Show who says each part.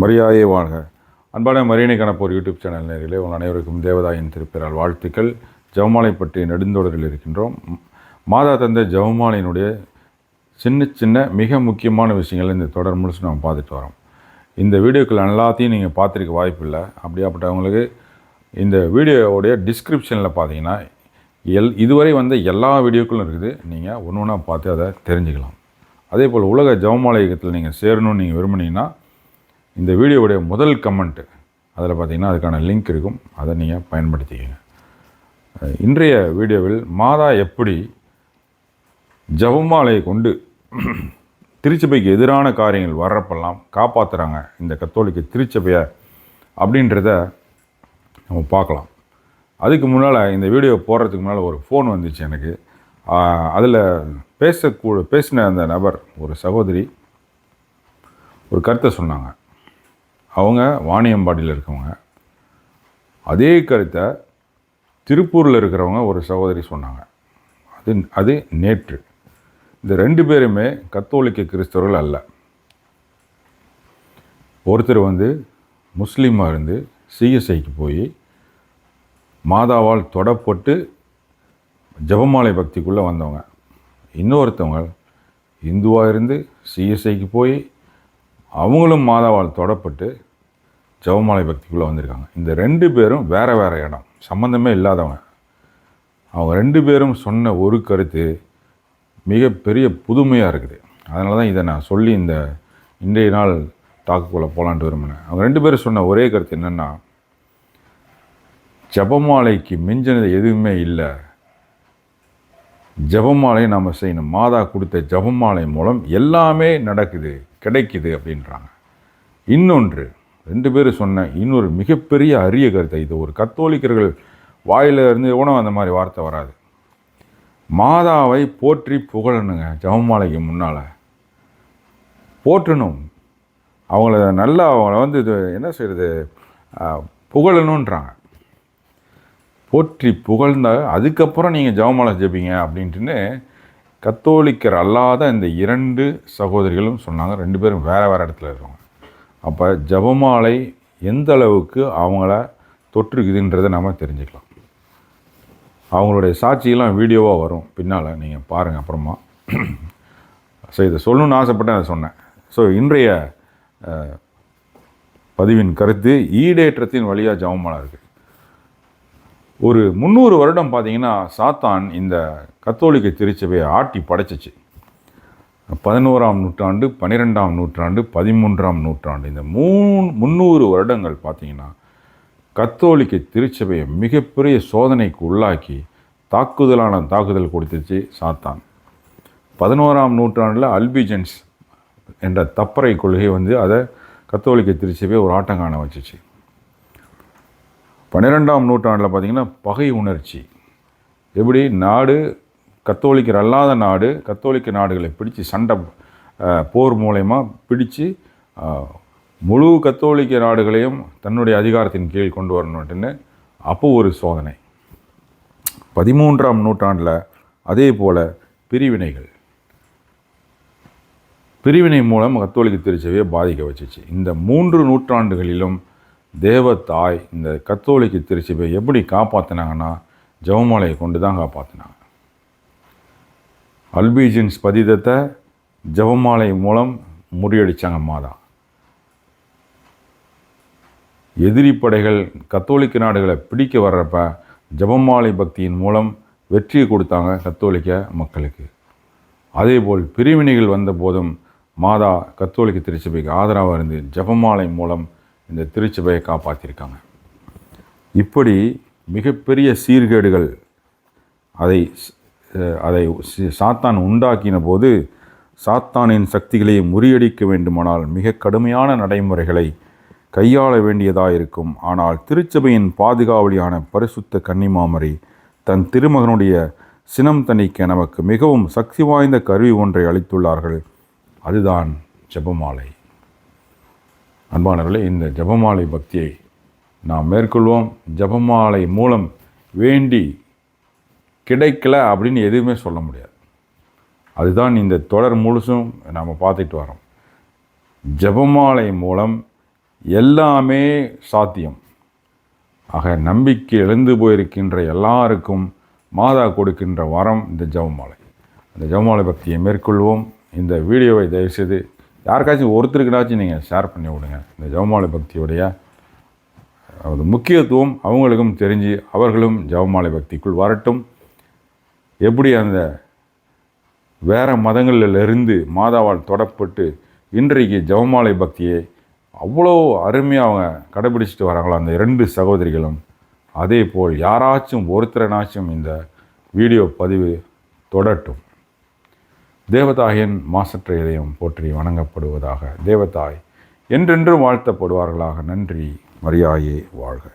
Speaker 1: மரியாதையே வாழ்க. அன்பான மரியணை கணப்போர் யூடியூப் சேனல் நேயர்களே, உங்கள் அனைவருக்கும் தேவதாயின் திருப்பிறால் வாழ்த்துக்கள். ஜெபமாலை பற்றி நெடுந்தொடரில் இருக்கின்றோம். மாதா தந்த ஜெபமாலையினுடைய சின்ன சின்ன மிக முக்கியமான விஷயங்கள் இந்த தொடர் முழுசு நம்ம பார்த்துட்டு வரோம். இந்த வீடியோக்கள் எல்லாத்தையும் நீங்கள் பார்த்துருக்க வாய்ப்பு இல்லை. அப்படியாப்பட்டவங்களுக்கு இந்த வீடியோவுடைய டிஸ்கிரிப்ஷனில் பார்த்தீங்கன்னா இதுவரை வந்த எல்லா வீடியோக்களும் இருக்குது. நீங்கள் ஒன்று ஒன்றா பார்த்து அதை தெரிஞ்சுக்கலாம். அதே போல் உலக ஜெபமாலை இயக்கத்தில் நீங்கள் சேரணும்னு நீங்கள் விரும்புனீங்கன்னா இந்த வீடியோவுடைய முதல் கமெண்ட்டு அதில் பார்த்தீங்கன்னா அதுக்கான லிங்க் இருக்கும். அதை நீங்கள் பயன்படுத்திக்கங்க. இன்றைய வீடியோவில் மாதா எப்படி ஜெபமாலையை கொண்டு திருச்சபைக்கு எதிரான காரியங்கள் வர்றப்பெல்லாம் காப்பாற்றுறாங்க இந்த கத்தோலிக்க திருச்சபையை அப்படின்றத நம்ம பார்க்கலாம். அதுக்கு முன்னால் இந்த வீடியோ போடுறதுக்கு முன்னால் ஒரு ஃபோன் வந்துச்சு எனக்கு. அதில் பேசின அந்த நபர் ஒரு சகோதரி ஒரு கருத்தை சொன்னாங்க. அவங்க வாணியம்பாடியில் இருக்கவங்க. அதே கருத்தை திருப்பூரில் இருக்கிறவங்க ஒரு சகோதரி சொன்னாங்க. அது நேற்று. இந்த ரெண்டு பேருமே கத்தோலிக்க கிறிஸ்தவர்கள் அல்ல. ஒருத்தர் முஸ்லீமாக இருந்து சிஎஸ்ஐக்கு போய் மாதாவால் தொடப்பட்டு ஜெபமாலை பக்திக்குள்ளே வந்தவங்க. இன்னொருத்தவங்க இந்துவாக இருந்து சிஎஸ்ஐக்கு போய் அவங்களும் மாதாவால் தொடப்பட்டு ஜெபமாலை பக்திக்குள்ளே வந்திருக்காங்க. இந்த ரெண்டு பேரும் வேறு வேறு இடம், சம்மந்தமே இல்லாதவங்க. அவங்க ரெண்டு பேரும் சொன்ன ஒரு கருத்து மிகப்பெரிய புதுமையாக இருக்குது. அதனால தான் இதை நான் சொல்லி இன்றைய நாள் டாக்குக்குள்ளே போகலான்ட்டு விரும்பினேன். அவங்க ரெண்டு பேரும் சொன்ன ஒரே கருத்து என்னென்னா, ஜெபமாலைக்கு மிஞ்சினது எதுவுமே இல்லை, ஜெபமாலை நம்ம செய்யணும், மாதா கொடுத்த ஜெபமாலை மூலம் எல்லாமே நடக்குது, கிடைக்குது அப்படின்றாங்க. இன்னொன்று ரெண்டு பேரும் சொன்ன இன்னொரு மிகப்பெரிய அரிய கருத்தை, இது ஒரு கத்தோலிக்கர்கள் வாயில இருந்து எவனும் அந்த மாதிரி வார்த்தை வராது. மாதாவை போற்றி புகழணுங்க. ஜெபமாலைக்கு முன்னால் போற்றணும், அவங்கள இது என்ன செய்கிறது, புகழணுன்றாங்க. போற்றி புகழ்ந்தால் அதுக்கப்புறம் நீங்கள் ஜெபமாலை ஜெபிங்க அப்படின்ட்டுன்னு கத்தோலிக்கர் அல்லாத இந்த இரண்டு சகோதரிகளும் சொன்னாங்க. ரெண்டு பேரும் வேறு வேறு இடத்துல இருக்காங்க. அப்போ ஜெபமாலை எந்த அளவுக்கு அவங்கள தொற்றுக்குதுன்றதை நம்ம தெரிஞ்சுக்கலாம். அவங்களுடைய சாட்சியெல்லாம் வீடியோவாக வரும் பின்னால், நீங்கள் பாருங்கள் அப்புறமா. ஸோ இதை சொல்லணும்னு ஆசைப்பட்டேன், அதை சொன்னேன். ஸோ இன்றைய பதிவின் கருத்து, ஈடேற்றத்தின் வழியாக ஜெபமாலை இருக்குது. ஒரு 300 வருடம் பார்த்தீங்கன்னா சாத்தான் இந்த கத்தோலிக்க திருச்சபையை ஆட்டி படைச்சிச்சு. 11ஆம் நூற்றாண்டு, 12ஆம் நூற்றாண்டு, 13ஆம் நூற்றாண்டு, இந்த 300 வருடங்கள் பார்த்தீங்கன்னா கத்தோலிக்க திருச்சபையை மிகப்பெரிய சோதனைக்கு உள்ளாக்கி தாக்குதல் கொடுத்துச்சு சாத்தான். 11ஆம் நூற்றாண்டில் அல்பிஜன்ஸ் என்ற தப்பறை கொள்கை அதை கத்தோலிக்க திருச்சபையை ஒரு ஆட்டங்காண வச்சிச்சு. 12ஆம் நூற்றாண்டில் பார்த்திங்கன்னா பகை உணர்ச்சி, எப்படி நாடு கத்தோலிக்கர் அல்லாத நாடு கத்தோலிக்க நாடுகளை பிடிச்சி சண்டை போர் மூலயமா பிடிச்சி முழு கத்தோலிக்க நாடுகளையும் தன்னுடைய அதிகாரத்தின் கீழ் கொண்டு வரணுன்ட்டுன்னு அப்போ ஒரு சோதனை. 13ஆம் நூற்றாண்டில் அதே போல் பிரிவினை மூலம் கத்தோலிக்க திருச்சபையை பாதிக்க வச்சிச்சு. இந்த 3 நூற்றாண்டுகளிலும் தேவத்தாய் இந்த கத்தோலிக்க திருச்சபையை எப்படி காப்பாற்றினாங்கன்னா ஜெபமாலையை கொண்டு தான் காப்பாற்றினாங்க. அல்பிஜன்ஸ் பதிதத்தை ஜெபமாலை மூலம் முறியடித்தாங்க மாதா. எதிரி படைகள் கத்தோலிக்க நாடுகளை பிடிக்க வர்றப்ப ஜெபமாலை பக்தியின் மூலம் வெற்றியை கொடுத்தாங்க கத்தோலிக்க மக்களுக்கு. அதேபோல் பிரிவினைகள் வந்த போதும் மாதா கத்தோலிக்க திருச்சபைக்கு ஆதரவாக இருந்து ஜெபமாலை மூலம் இந்த திருச்சபையை காப்பாற்றியிருக்காங்க. இப்படி மிகப்பெரிய சீர்கேடுகள் அதை சாத்தான் உண்டாக்கின போது சாத்தானின் சக்திகளை முறியடிக்க வேண்டுமானால் மிக கடுமையான நடைமுறைகளை கையாள வேண்டியதாக இருக்கும். ஆனால் திருச்சபையின் பாதுகாவலியான பரிசுத்த கன்னிமாமரி தன் திருமகனுடைய சினம் தணிக்க நமக்கு மிகவும் சக்தி வாய்ந்த கருவி ஒன்றை அளித்துள்ளார்கள். அதுதான் ஜெபமாலை. அன்பானவர்களே, இந்த ஜெபமாலை பக்தியை நாம் மேற்கொள்வோம். ஜெபமாலை மூலம் வேண்டி கிடைக்கல அப்படின்னு எதுவுமே சொல்ல முடியாது. அதுதான் இந்த தொடர் முழுசும் நாம் பார்த்துட்டு வரோம். ஜெபமாலை மூலம் எல்லாமே சாத்தியம். ஆக நம்பிக்கை இழந்து போயிருக்கின்ற எல்லாருக்கும் மாதா கொடுக்கின்ற வரம் இந்த ஜெபமாலை. அந்த ஜெபமாலை பக்தியை மேற்கொள்வோம். இந்த வீடியோவை தயவுசெய்து யாருக்காச்சும் ஒருத்தருக்குனாச்சும் நீங்கள் ஷேர் பண்ணி விடுங்க. இந்த ஜெபமாலை பக்தியுடைய அது முக்கியத்துவம் அவங்களுக்கும் தெரிஞ்சு அவர்களும் ஜெபமாலை பக்திக்குள் வரட்டும். எப்படி அந்த வேறு மதங்களிலிருந்து மாதாவால் தொடப்பட்டு இன்றைக்கு ஜெபமாலை பக்தியை அவ்வளோ அருமையாக அவங்க கடைபிடிச்சிட்டு வராங்களோ அந்த 2 சகோதரிகளும், அதே போல் யாராச்சும் ஒருத்தரனாச்சும் இந்த வீடியோ பதிவு தொடரட்டும். தேவதாயின் மாசற்ற இதயம் போற்றி வணங்கப்படுவதாக. தேவதாய் என்றென்றும் வாழ்த்தப்படுவார்களாக. நன்றி. மரியாயே வாழ்க.